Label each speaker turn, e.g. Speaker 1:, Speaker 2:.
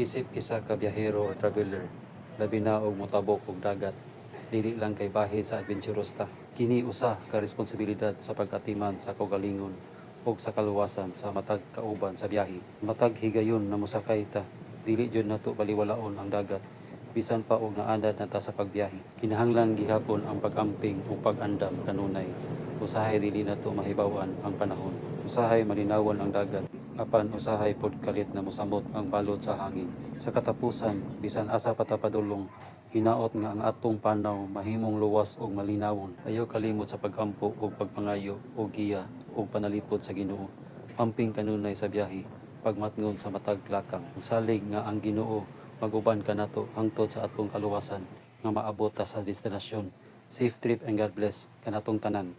Speaker 1: Isip isa ka biyahero o traveler, labi na og motabok og dagat, dili lang kay bahid sa adventurous ta. Kini usa ka responsibilidad sa pag-atiman sa kaugalingon ug sa kaluwasan sa matag kauban sa biyahe. Matag higayon na mosakay ta, dili jud nato baliwalaon ang dagat bisan pa og naanad na ta sa pagbiyahe. Kinahanglan gihapon ang pag-amping ug pag-andam kanunay. Usahay dili nato mahibaw-an ang panahon. Usahay malinawon ang dagat, apan usahay pod kalit na mosamot ang balod sa hangin. Sa katapusan, bisan asa patapadulong, hinaot nga ang atong panaw mahimong luwas ug malinawon. Ayaw kalimot sa pag-ampo ug pagpangayo ug giya ug panalipod sa Ginoo. Amping kanunay sa biyahe, pagmatngon sa matag lakang. Salig nga ang Ginoo maguban kanato hangtod sa atong kaluwasan nga maabot ta sa destinasyon. Safe trip and God bless kanatong tanan.